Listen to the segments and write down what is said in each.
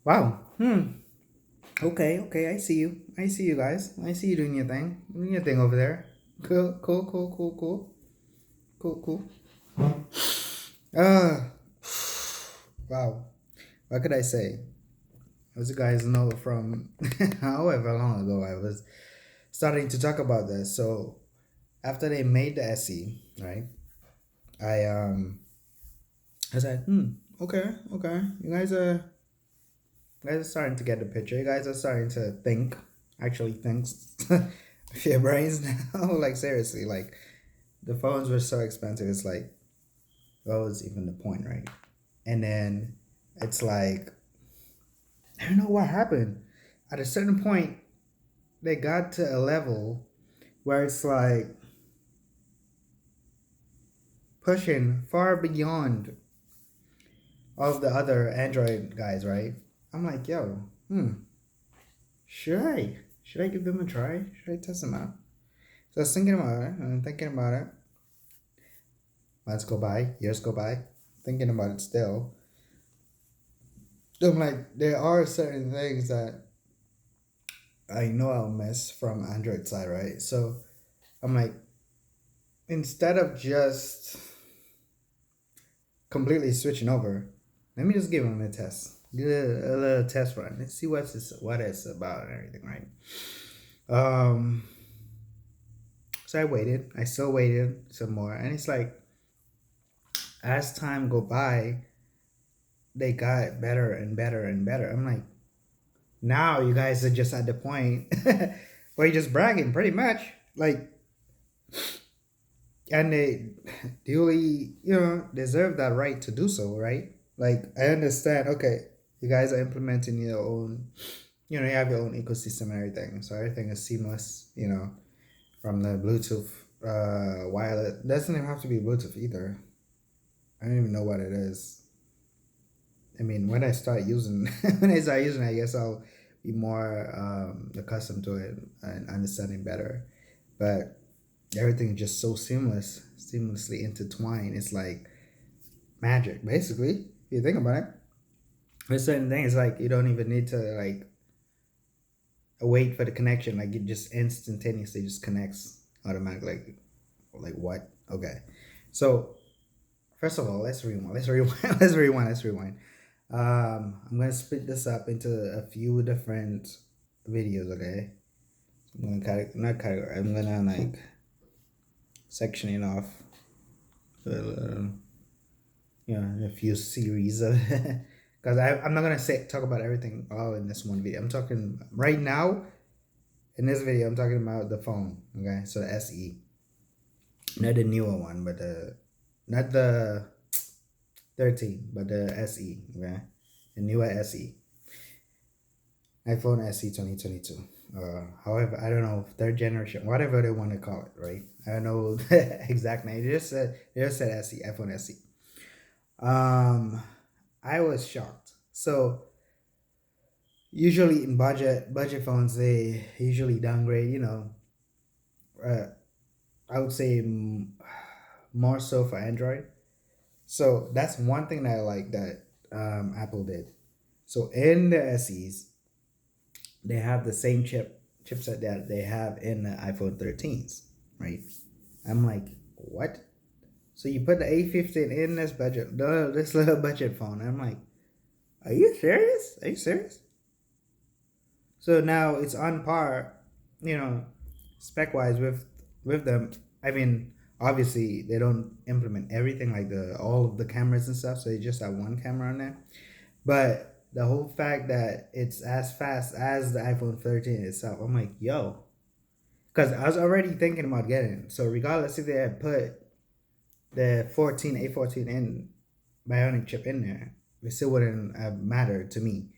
Wow. Okay, okay. I see you. I see you guys. I see you doing your thing. Doing your thing over there. Cool, cool, cool, cool, cool. Cool, cool. Uh wow. What could I say? As you guys know from however long ago I was starting to talk about this. So after they made the SE, right? I I said, okay, okay. You guys are starting to get the picture. You guys are starting to think, actually think with your brains now. Like seriously, like the phones were so expensive. It's like, what was even the point, right? And then it's like, I don't know what happened. At a certain point, they got to a level where it's like pushing far beyond all of the other Android guys, right? I'm like, yo, should I? Should I give them a try? Should I test them out? So I was thinking about it and thinking about it. Months go by, years go by, thinking about it still. I'm like, there are certain things that I know I'll miss from Android side, right? So I'm like, instead of just completely switching over, let me just give them a test. Get a little test run. Let's see what it's about and everything, right? Um, so I waited. I still waited some more, and it's like as time go by, they got better and better and better. I'm like, now you guys are just at the point where you're just bragging, pretty much. Like, and they duly, deserve that right to do so, right? Like, I understand. Okay, you guys are implementing your own, you have your own ecosystem and everything, so everything is seamless. From the Bluetooth, wireless. Doesn't even have to be Bluetooth either. I don't even know what it is. I mean, when I start using, it, I guess I'll be more accustomed to it and understanding better. But everything is just so seamlessly intertwined. It's like magic, basically. If you think about it, there's certain things like you don't even need to like wait for the connection. Like it just instantaneously just connects automatically. Like what? Okay. So first of all, let's rewind. Let's rewind. Let's rewind. Let's rewind. I'm gonna split this up into a few different videos. Okay. I'm gonna not category. I'm gonna like section it off. Uh, a few series of because I'm not gonna say talk about everything all in this one video. I'm talking right now in this video. I'm talking about the phone. Okay, so the SE, not the newer one, but the not the 13, but the SE. Okay, the newer SE, iPhone SE 2022. However, I don't know third generation, whatever they want to call it, right? I don't know the exact name. They just said SE, iPhone SE. Um, I was shocked. So usually in budget phones, they usually downgrade. Uh, I would say more so for Android. So that's one thing that I like that Apple did. So in the SEs, they have the same chipset that they have in the iPhone 13s, right? I'm like, what? So you put the A15 in this little budget phone. I'm like, are you serious? Are you serious? So now it's on par, you know, spec wise with them. I mean, obviously they don't implement everything like the all of the cameras and stuff, so they just have one camera on there. But the whole fact that it's as fast as the iPhone 13 itself, I'm like, yo, because I was already thinking about getting it. So regardless if they had put the A14 in Bionic chip in there, it still wouldn't have mattered to me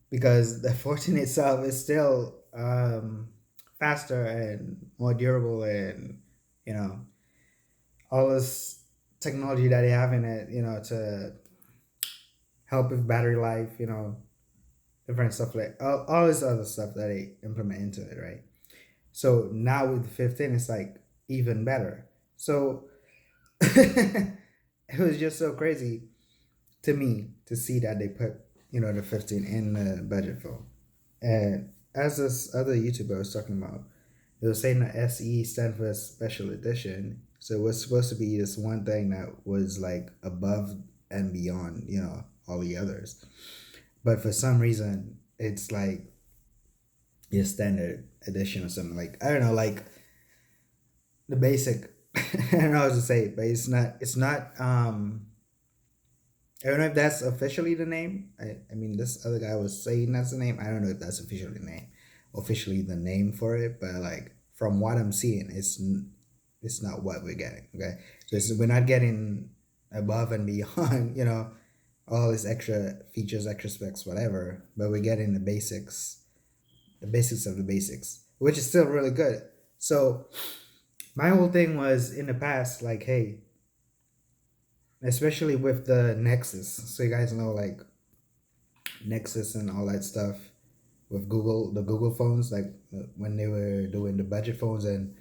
because the 14 itself is still faster and more durable, and you know all this technology that they have in it, to help with battery life, different stuff like all this other stuff that they implement into it, right? So now with the 15, it's like even better. So it was just so crazy to me to see that they put the 15 in the budget phone. And as this other YouTuber was talking about, it was saying that SE stand for special edition. So it was supposed to be this one thing that was like above and beyond, all the others. But for some reason, it's like a standard edition or something. Like, I don't know, like the basic. I don't know how to say it, but it's not. I don't know if that's officially the name. I mean, this other guy was saying that's the name. I don't know if that's officially the name for it. But like from what I'm seeing, it's not what we're getting. Okay, so we're not getting above and beyond. All these extra features, extra specs, whatever. But we're getting the basics of the basics, which is still really good. So my whole thing was in the past, like, hey, especially with the Nexus. So you guys know like Nexus and all that stuff with the Google phones, like when they were doing the budget phones and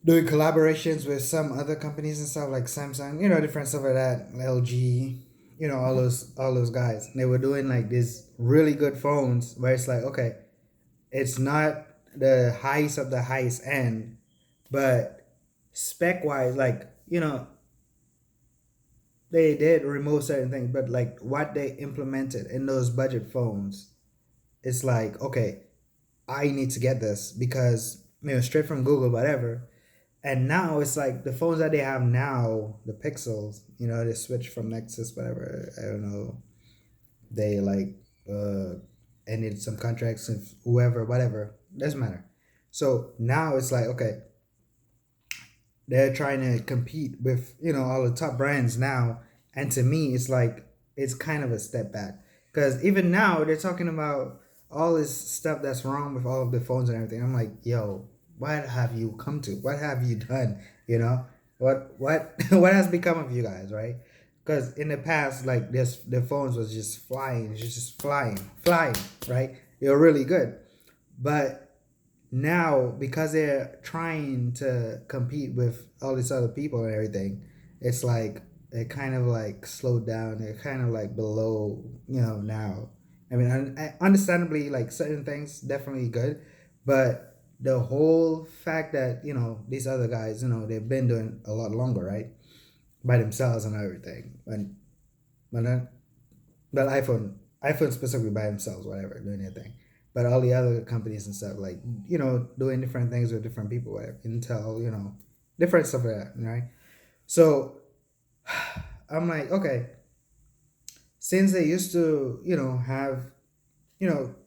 doing collaborations with some other companies and stuff like Samsung, different stuff like that, LG, all those guys. And they were doing like these really good phones where it's like, okay, it's not the highest of the highest end, but spec wise, like, they did remove certain things, but like what they implemented in those budget phones, it's like, okay, I need to get this because straight from Google, whatever. And now it's like the phones that they have now, the Pixels, they switch from Nexus, whatever. I don't know. They like ended some contracts with whoever, whatever. Doesn't matter. So now it's like, okay, they're trying to compete with all the top brands now, and to me it's like it's kind of a step back because even now they're talking about all this stuff that's wrong with all of the phones and everything. I'm like, yo, what have you come to? What have you done? What what has become of you guys, right? Because in the past, like this, the phones was just flying, just flying, right? They were really good, but now because they're trying to compete with all these other people and everything, it's like it kind of like slowed down. They're kind of like below, now. I mean, understandably, like certain things definitely good, but the whole fact that these other guys, they've been doing a lot longer, right, by themselves and everything, and but not but iPhone specifically by themselves, whatever, doing their thing. But all the other companies and stuff, like, doing different things with different people, whatever, Intel, different stuff like that, right? So I'm like, okay, since they used to, have,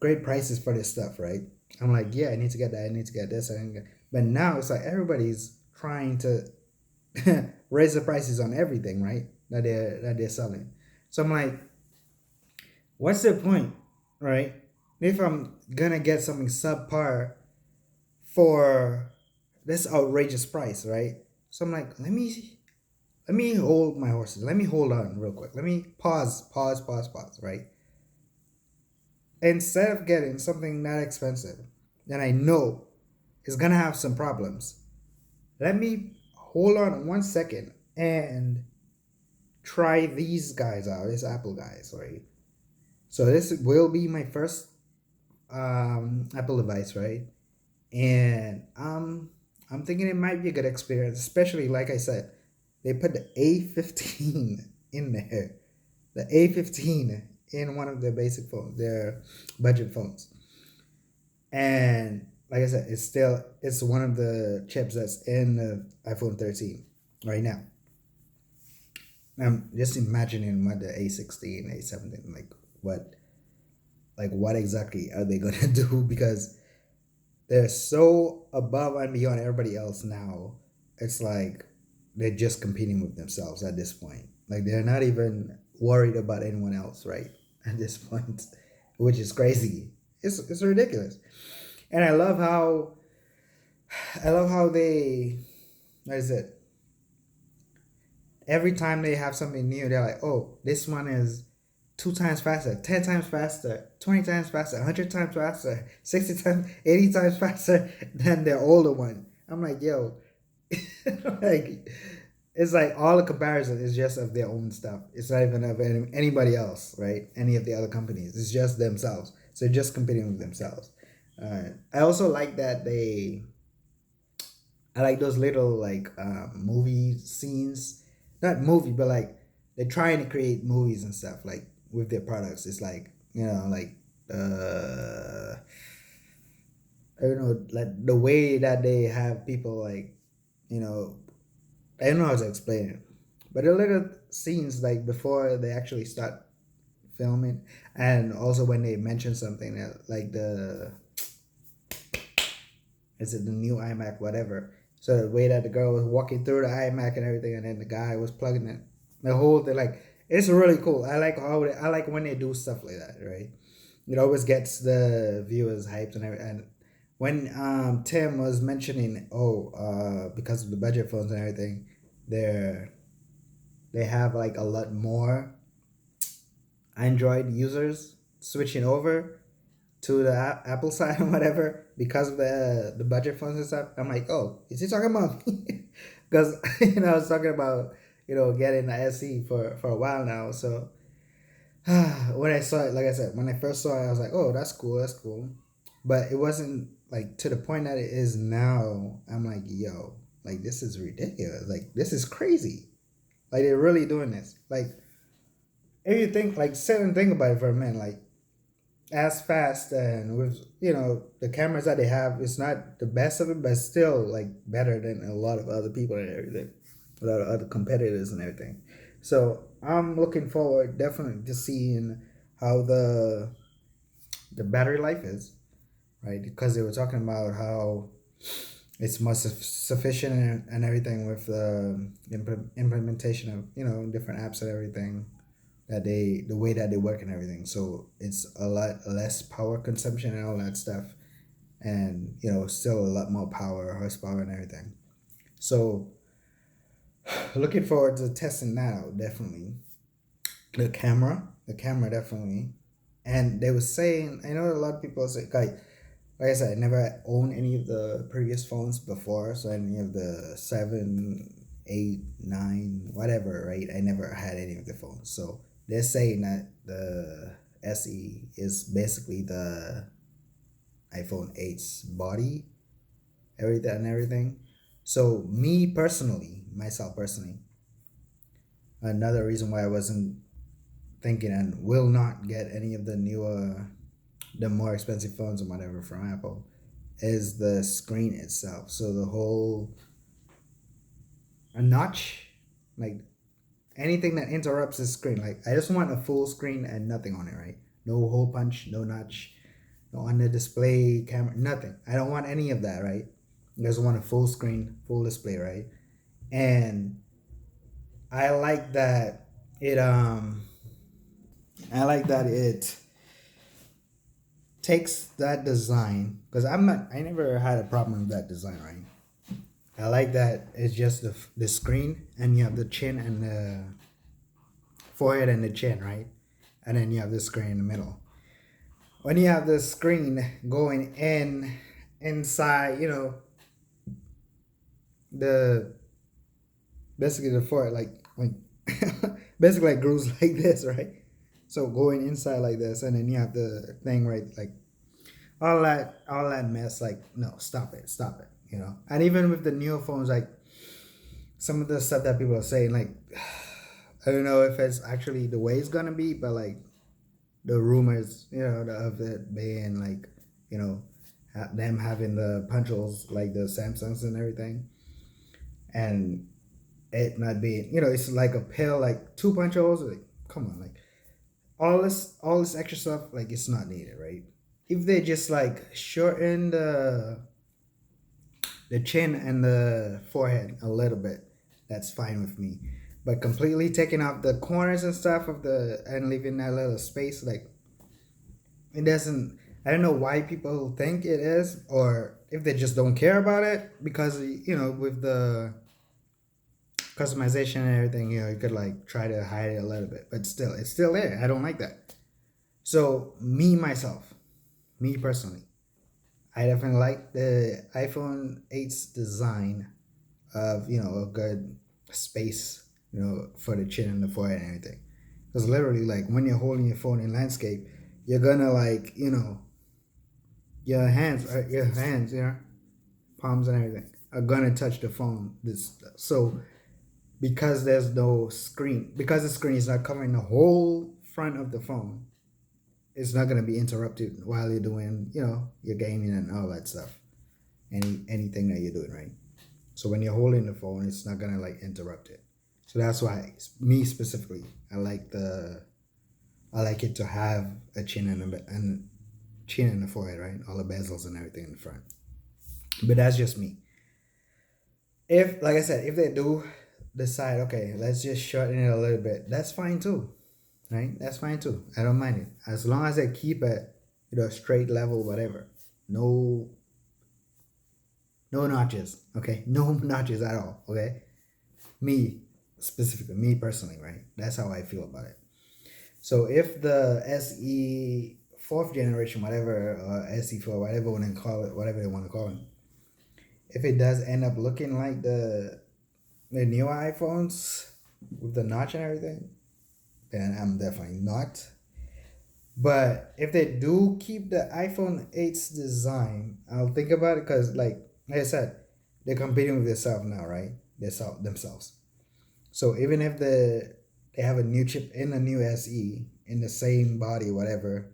great prices for this stuff, right? I'm like, yeah, I need to get that, I need to get this, but now it's like everybody's trying to raise the prices on everything, right? That they're selling. So I'm like, what's the point, right? If I'm gonna get something subpar for this outrageous price, right? So I'm like, let me hold my horses. Let me hold on real quick. Let me pause, right? Instead of getting something that expensive that I know is gonna have some problems, let me hold on 1 second and try these guys out, these Apple guys, right? So this will be my first Apple device, right? And I'm thinking it might be a good experience, especially like I said, they put the A15 in there, the A15 in one of their basic phones, their budget phones, and like I said, it's one of the chips that's in the iPhone 13 right now. I'm just imagining what the A16, A17, what what exactly are they gonna do because they're so above and beyond everybody else now. It's like they're just competing with themselves at this point. Like they're not even worried about anyone else, right? At this point, which is crazy. It's ridiculous. And I love how they, what is it? Every time they have something new, they're like, oh, this one is 2 times faster, 10 times faster, 20 times faster, 100 times faster, 60 times, 80 times faster than their older one. I'm like, yo, like, it's like all the comparison is just of their own stuff. It's not even of anybody else, right? Any of the other companies. It's just themselves. So they're just competing with themselves. I also like that I like those little like movie scenes, not movie, but like they're trying to create movies and stuff like with their products. It's like like uh, I don't know, like the way that they have people like you know I don't know how to explain it, but the little scenes like before they actually start filming, and also when they mention something like the is it the new iMac whatever. So the way that the girl was walking through the iMac and everything, and then the guy was plugging it, the whole thing like it's really cool. I like when they do stuff like that, right? It always gets the viewers hyped and everything. And when Tim was mentioning, because of the budget phones and everything, they're they have like a lot more Android users switching over to the Apple side or whatever because of the budget phones and stuff. I'm like, oh, is he talking about me? Because I was talking about getting the SE for a while now. So when I saw it, like I said, when I first saw it, I was like, oh, that's cool. But it wasn't like to the point that it is now. I'm like, yo, like this is ridiculous. Like this is crazy. Like they're really doing this. Like if you think, like sit and think about it for a minute, like as fast and with the cameras that they have, it's not the best of it, but still like better than a lot of other people and everything, a lot of other competitors and everything. So I'm looking forward definitely to seeing how the battery life is, right? Because they were talking about how it's more sufficient and everything with the implementation of different apps and everything that the way that they work and everything. So it's a lot less power consumption and all that stuff, and still a lot more power, horsepower, and everything. So looking forward to testing that out. Definitely the camera definitely. And they were saying, I know a lot of people say like I said, I never owned any of the previous phones before, so any of the 7, 8, 9, whatever, right? I never had any of the phones. So they're saying that the SE is basically the iPhone 8's body, everything and everything. So me personally, myself personally, another reason why I wasn't thinking and will not get any of the more expensive phones or whatever from Apple is the screen itself. So the whole a notch, like anything that interrupts the screen. Like I just want a full screen and nothing on it, right? No hole punch, no notch, no on the display camera, nothing. I don't want any of that, right? I just want a full screen, full display, right? And I like that it I like that it takes that design because I never had a problem with that design, right? I like that it's just the screen and you have the chin and the forehead and the chin, right? And then you have the screen in the middle. When you have the screen going inside, the basically the forehead like basically like grooves like this, right? So going inside like this, and then you have the thing right like all that mess. Like no, stop it. And even with the newer phones, like some of the stuff that people are saying, like I don't know if it's actually the way it's gonna be, but like the rumors, of it being like, you know, them having the punch holes like the Samsungs and everything, and it not being, it's like a pill, like two punch holes. Like, come on, like all this extra stuff, like it's not needed, right? If they just like shorten the chin and the forehead a little bit, that's fine with me. But completely taking out the corners and stuff of the and leaving that little space, like it doesn't. I don't know why people think it is, or if they just don't care about it, because with the customization and everything, you could like try to hide it a little bit, but still, it's still there. I don't like that. So me personally, I definitely like the iPhone 8's design of a good space, for the chin and the forehead and everything. Because literally, like when you're holding your phone in landscape, you're gonna like, your hands, palms and everything are gonna touch the phone. Because there's no screen, because the screen is not covering the whole front of the phone, it's not gonna be interrupted while you're doing, your gaming and all that stuff. Anything that you're doing, right? So when you're holding the phone, it's not gonna like interrupt it. So that's why me specifically, I like it to have a chin and chin and the forehead, right? All the bezels and everything in the front. But that's just me. If, like I said, if they do decide, okay, let's just shorten it a little bit, that's fine too, right? That's fine too. I don't mind it as long as they keep it, straight level, whatever. No, no notches. Okay, no notches at all. Okay, me specifically, me personally, right? That's how I feel about it. So if the SE fourth generation, whatever, or SE4, whatever they want to call it, whatever they want to call it, if it does end up looking like the newer iPhones with the notch and everything, then I'm definitely not. But if they do keep the iPhone 8's design, I'll think about it because, like I said, they're competing with themselves now, right? Themselves. So even if they have a new chip in the new SE in the same body, whatever.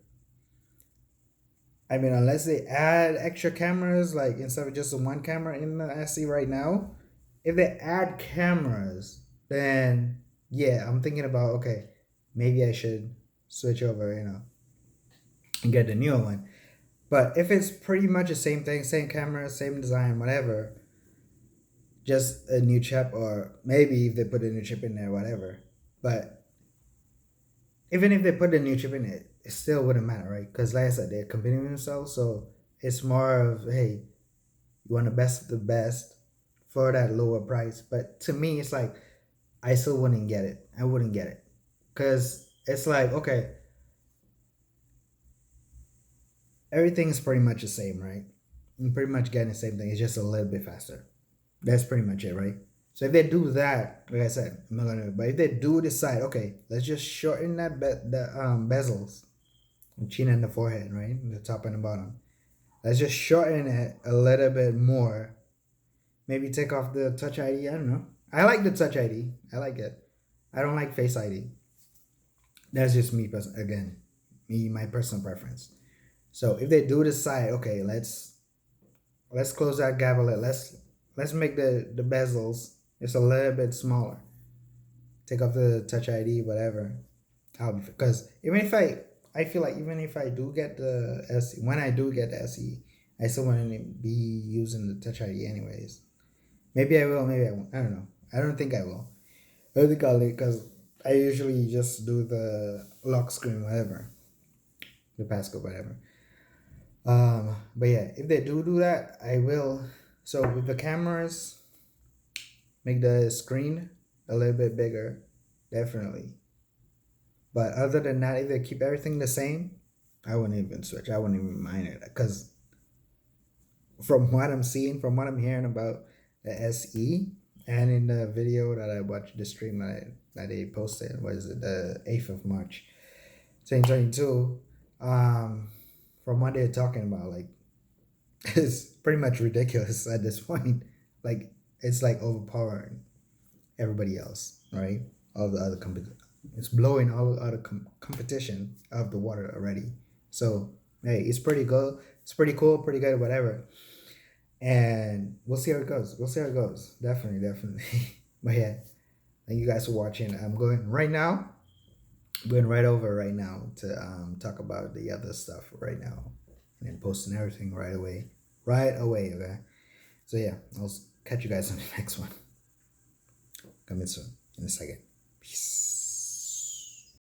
I mean, unless they add extra cameras, like instead of just the one camera in the SE right now, if they add cameras, then yeah, I'm thinking about, okay, maybe I should switch over, and get the newer one. But if it's pretty much the same thing, same camera, same design, whatever, just a new chip, or maybe if they put a new chip in there, whatever. But even if they put a new chip in it still wouldn't matter, right? Because like I said, they're competing with themselves, so it's more of, hey, you want the best of the best for that lower price. But to me, it's like I still wouldn't get it. I wouldn't get it because it's like, okay, everything's pretty much the same, right? I'm pretty much getting the same thing. It's just a little bit faster. That's pretty much it, right? So if they do that, like I said, I'm not gonna. But if they do decide, okay, let's just shorten the bezels, the chin and the forehead, right, the top and the bottom. Let's just shorten it a little bit more. Maybe take off the Touch ID. I don't know. I like the Touch ID. I like it. I don't like Face ID. That's just me, again, my personal preference. So if they do decide, okay, let's close that gap a little. Let's make the bezels just a little bit smaller. Take off the Touch ID, whatever. Because even if I feel like even if I do get the SE, when I do get the SE, I still want to be using the Touch ID anyways. Maybe I will, maybe I won't. I don't know. I don't think I will. I don't think I'll, because I usually just do the lock screen, whatever, the passcode, whatever. But yeah, if they do that, I will. So with the cameras, make the screen a little bit bigger, definitely. But other than that, if they keep everything the same, I wouldn't even switch. I wouldn't even mind it because from what I'm seeing, from what I'm hearing about the SE, and in the video that I watched, the stream that they posted, was the 8th of March 2022. From what they're talking about, like, it's pretty much ridiculous at this point. Like, it's like overpowering everybody else, right? All the other it's blowing all the other competition out of the water already. So hey, it's pretty good. It's pretty cool, pretty good, whatever. And we'll see how it goes. We'll see how it goes. Definitely, definitely. But yeah, thank you guys for watching. I'm going right now. I'm going right over right now to talk about the other stuff right now, and then posting everything right away. Right away, okay? So yeah, I'll catch you guys on the next one. Coming soon in a second. Peace.